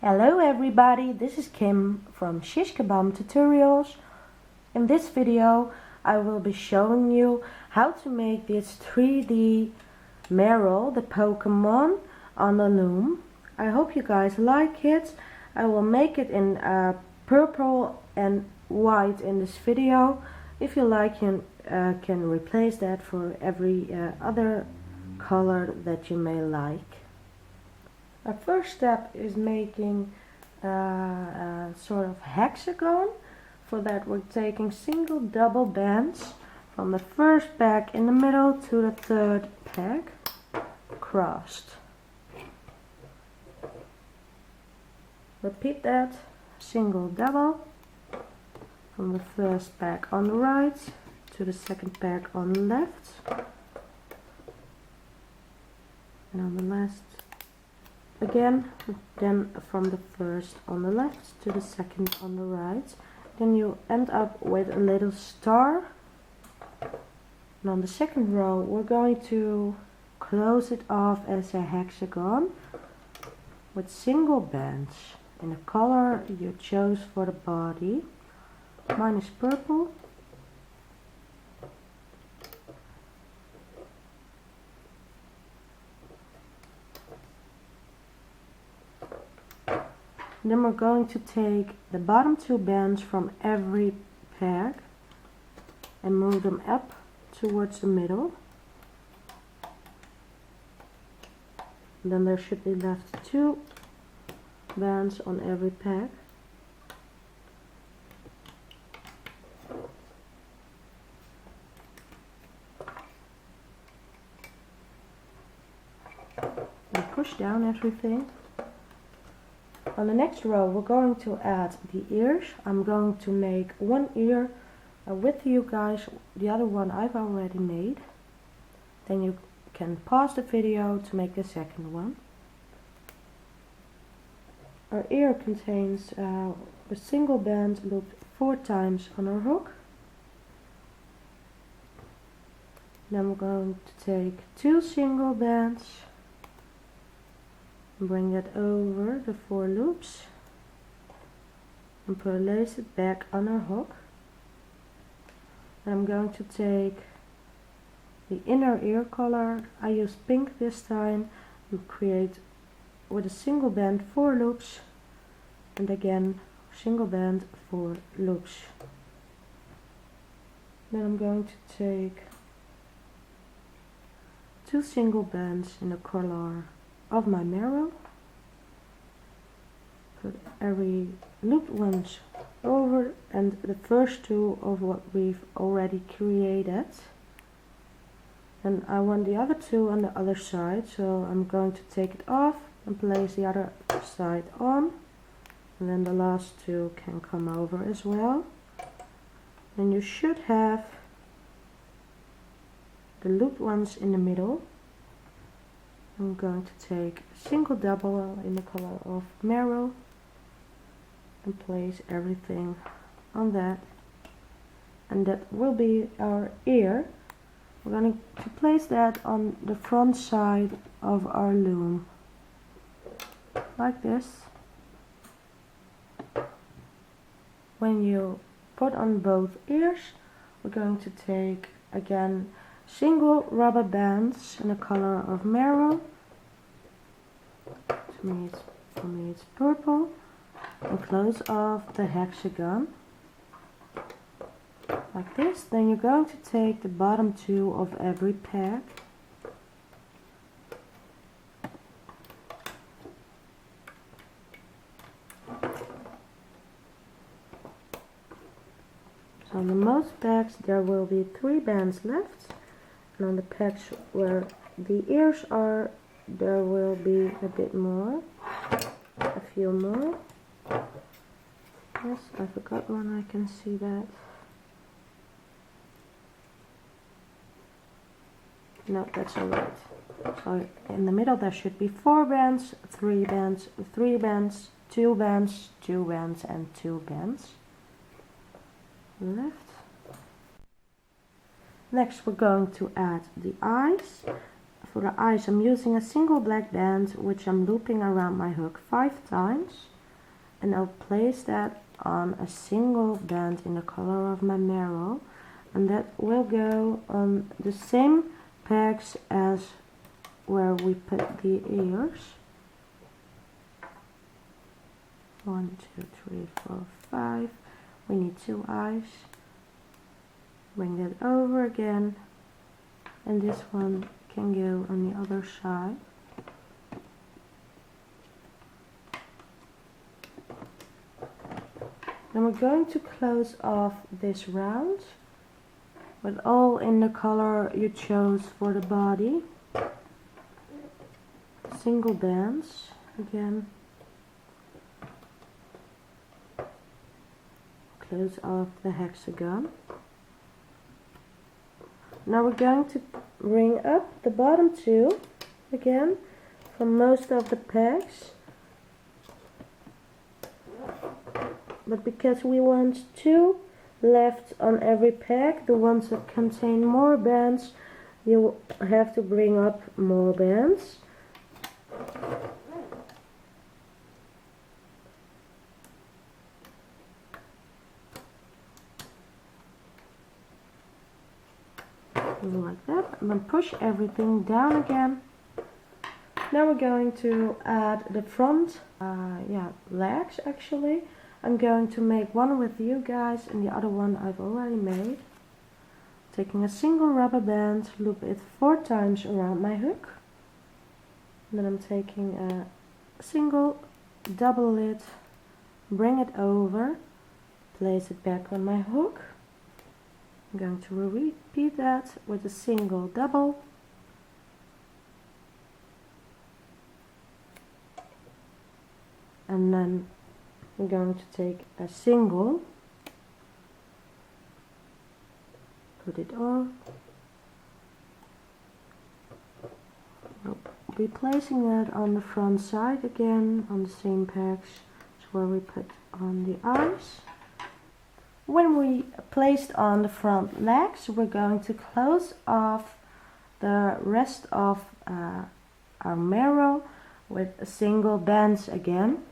Hello everybody, this is Kim from Shish Kebab Tutorials. In this video I will be showing you how to make this 3D Marill, the Pokemon, on the Loom. I hope you guys like it. I will make it in purple and white in this video. If you like, you can replace that for every other color that you may like. Our first step is making a sort of hexagon. For that we're taking single double bands from the first peg in the middle to the third peg crossed. Repeat that, single double from the first peg on the right to the second peg on the left, and on the last again, then from the first on the left to the second on the right. Then you end up with a little star, and on the second row we're going to close it off as a hexagon with single bands in the color you chose for the body. Mine is purple. Then we're going to take the bottom two bands from every peg and move them up towards the middle. And then there should be left two bands on every peg. And push down everything. On the next row we're going to add the ears. I'm going to make one ear with you guys, the other one I've already made. Then you can pause the video to make the second one. Our ear contains a single band looped 4 times on our hook. Then we're going to take 2 single bands, bring that over the 4 loops and place it back on our hook. And I'm going to take the inner ear color. I use pink this time and create with a single band 4 loops, and again single band 4 loops. Then I'm going to take 2 single bands in the color of my Marill. Put every looped ones over and the first 2 of what we've already created. And I want the other 2 on the other side, so I'm going to take it off and place the other side on, and then the last 2 can come over as well. And you should have the looped ones in the middle. I'm going to take a single double in the color of Marill and place everything on that, and that will be our ear. We're going to place that on the front side of our loom like this. When you put on both ears, we're going to take again single rubber bands in the color of Marill. For me it's purple, and close off the hexagon like this. Then you're going to take the bottom 2 of every peg so on the most pegs there will be 3 bands left, and on the pegs where the ears are there will be a bit more, a few more. Yes, I forgot one, I can see that. No, that's alright. So in the middle there should be 4 bands, 3 bands, 3 bands, 2 bands, 2 bands and 2 bands. Left. Next we're going to add the eyes. For the eyes I'm using a single black band which I'm looping around my hook 5 times. and I'll place that on a single band in the color of my Marill, and that will go on the same pegs as where we put the ears. 1, 2, 3, 4, 5. We need 2 eyes. Bring that over again, and this one can go on the other side. Then we're going to close off this round, but all in the color you chose for the body. Single bands again. Close off the hexagon. Now we're going to bring up the bottom two again from most of the pegs, but because we want 2 left on every peg, the ones that contain more bands, you have to bring up more bands. Like that, and then push everything down again. Now we're going to add the front legs. Actually, I'm going to make one with you guys and the other one I've already made. Taking a single rubber band, loop it 4 times around my hook, and then I'm taking a single, double it, bring it over, place it back on my hook. I'm going to repeat that with a single, double, and then I'm going to take a single, put it on, replacing that on the front side again on the same pegs as where we put on the eyes. When we placed on the front legs, we're going to close off the rest of our Marill with a single bands again.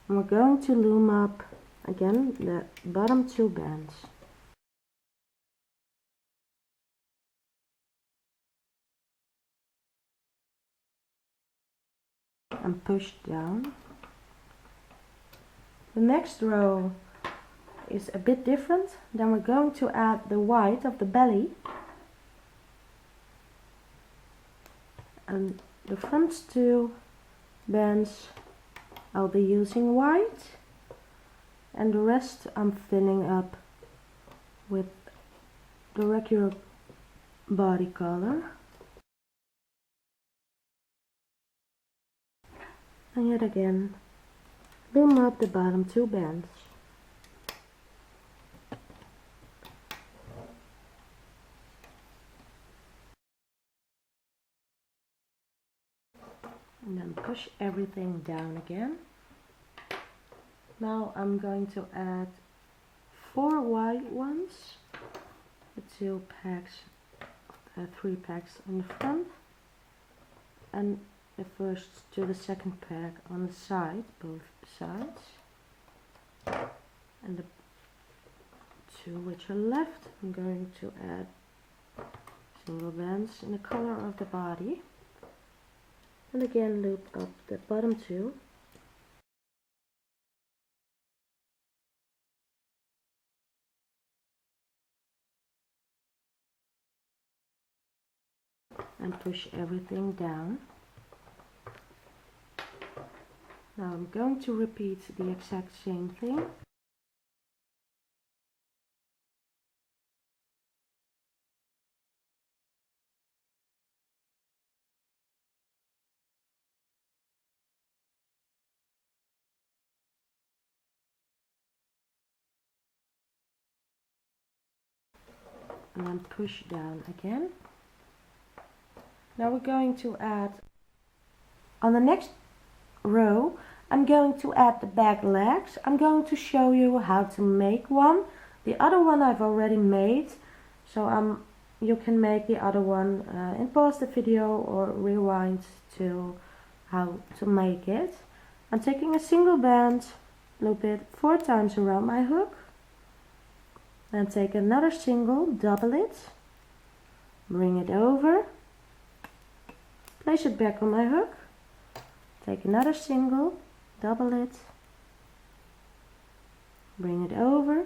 And we're going to loom up again the bottom 2 bands. And push down. The next row is a bit different. Then we're going to add the white of the belly, and the front 2 bands I'll be using white, and the rest I'm filling up with the regular body color. And yet again, loom up the bottom 2 bands. And then push everything down again. Now I'm going to add 4 white ones, the 2 pegs, 3 pegs on the front, and the first to the second peg on the side, both sides, and the 2 which are left I'm going to add single bands in the color of the body, and again loop up the bottom 2. And push everything down. Now I'm going to repeat the exact same thing. And then push down again. Now we're going to add, on the next row, I'm going to add the back legs. I'm going to show you how to make one. The other one I've already made, so I'm you can make the other one and pause the video or rewind to how to make it. I'm taking a single band, loop it 4 times around my hook, then take another single, double it, bring it over, place it back on my hook, take another single, double it, bring it over,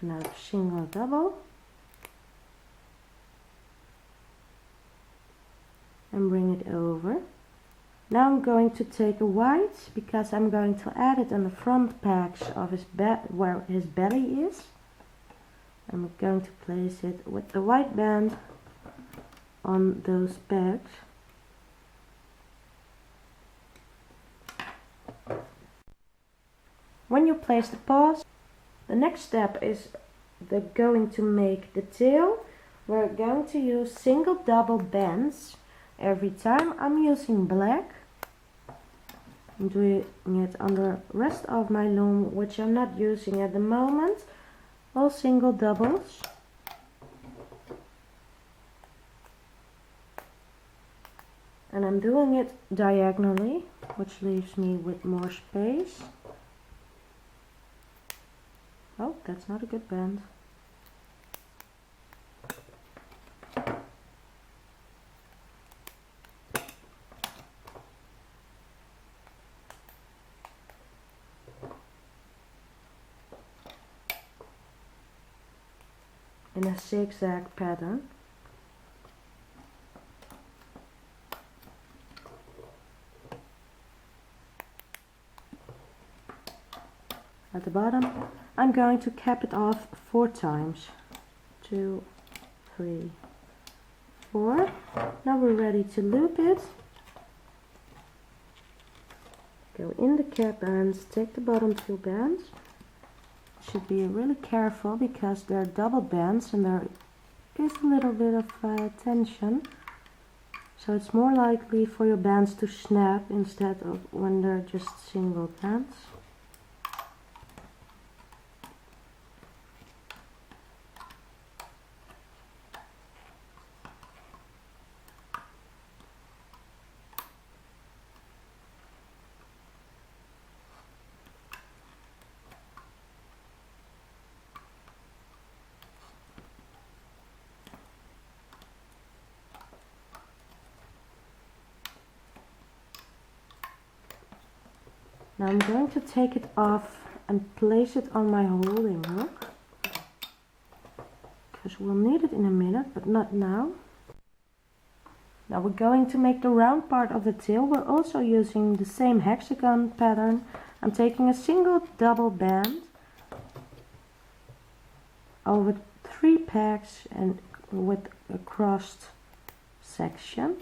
another single, double, and bring it over. Now I'm going to take a white, because I'm going to add it on the front pegs of his where his belly is. I'm going to place it with the white band on those pegs. When you place the paws, the next step is going to make the tail. We're going to use single double bands every time. I'm using black. I'm doing it on the rest of my loom, which I'm not using at the moment. All single doubles. And I'm doing it diagonally, which leaves me with more space. Oh, that's not a good band. In a zigzag pattern. At the bottom, I'm going to cap it off 4 times. 2, 3, 4. Now we're ready to loop it. Go in the cap bands, take the bottom 2 bands. Should be really careful because they're double bands and there is a little bit of tension. So it's more likely for your bands to snap instead of when they're just single bands. Now I'm going to take it off and place it on my holding hook, because we'll need it in a minute, but not now. Now we're going to make the round part of the tail. We're also using the same hexagon pattern. I'm taking a single double band over 3 pegs and with a crossed section.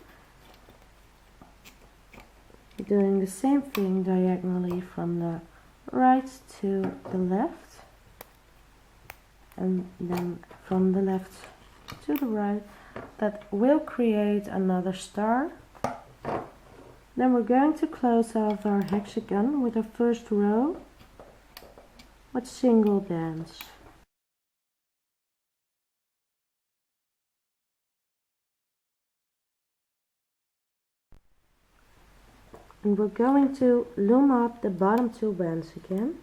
Doing the same thing diagonally from the right to the left, and then from the left to the right. That will create another star. Then we're going to close off our hexagon with our first row with single bands. And we're going to loom up the bottom 2 bands again.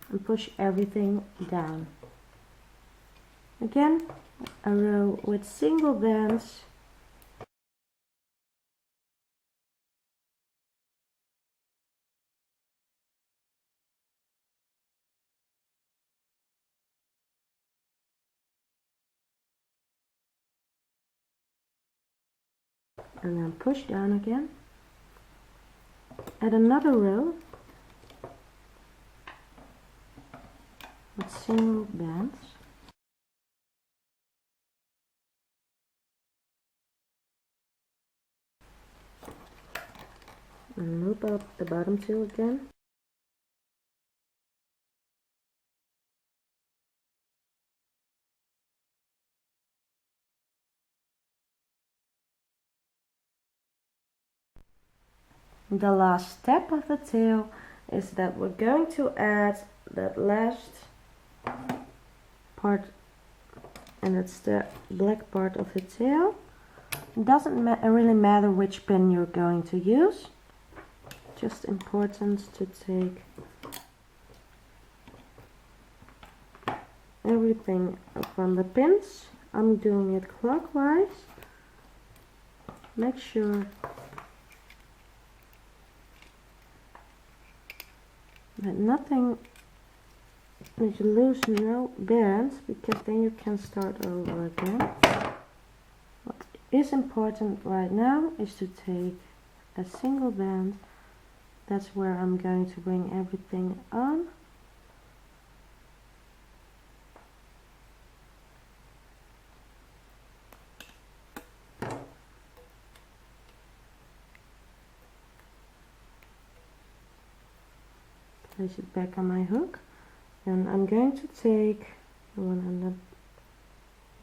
And push everything down. Again, a row with single bands. And then push down again. Add another row with single bands. And loop up the bottom 2 again. The last step of the tail is that we're going to add that last part, and it's the black part of the tail. It doesn't really matter which pin you're going to use, just important to take everything from the pins. I'm doing it clockwise. Make sure that nothing, that you lose no bands, because then you can start over again. What is important right now is to take a single band. That's where I'm going to bring everything on. Place it back on my hook, and I'm going to take the one on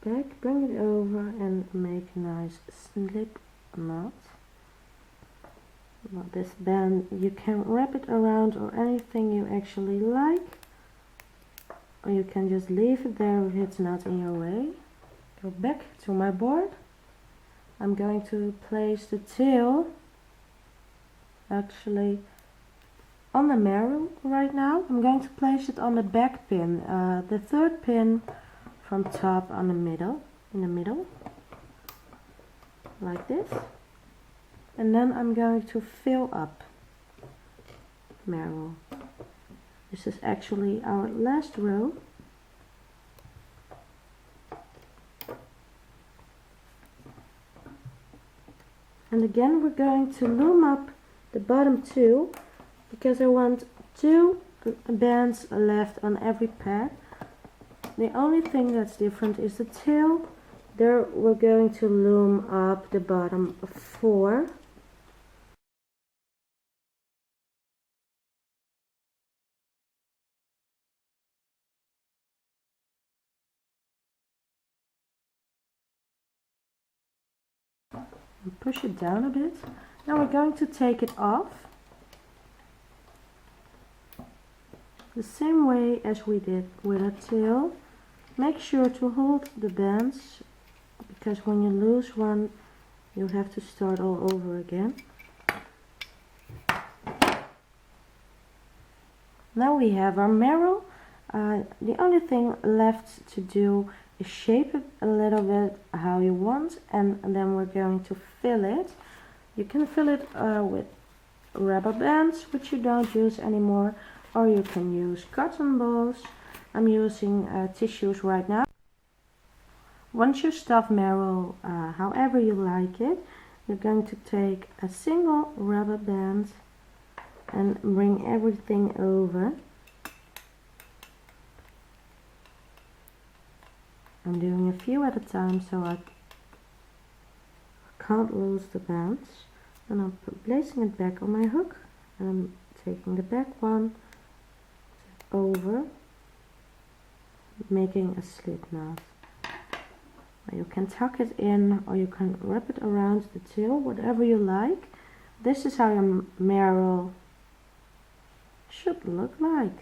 the back, bring it over and make a nice slip knot. Well, this band, you can wrap it around or anything you actually like, or you can just leave it there if it's not in your way. Go back to my board. I'm going to place the tail actually on the Marill right now. I'm going to place it on the back pin, the third pin from top on the middle, in the middle, like this. And then I'm going to fill up Marill. This is actually our last row. And again we're going to loom up the bottom two, because I want 2 bands left on every pad. The only thing that's different is the tail. There we're going to loom up the bottom 4. And push it down a bit. Now we're going to take it off. The same way as we did with a tail. Make sure to hold the bands, because when you lose one you have to start all over again. Now we have our Marill. The only thing left to do is shape it a little bit how you want, and then we're going to fill it. You can fill it with rubber bands, which you don't use anymore, or you can use cotton balls. I'm using tissues right now. Once you stuff Marill however you like it, you're going to take a single rubber band and bring everything over. I'm doing a few at a time so I can't lose the bands. And I'm placing it back on my hook, and I'm taking the back one over, making a slip knot. You can tuck it in, or you can wrap it around the tail, whatever you like. This is how your Marill should look like.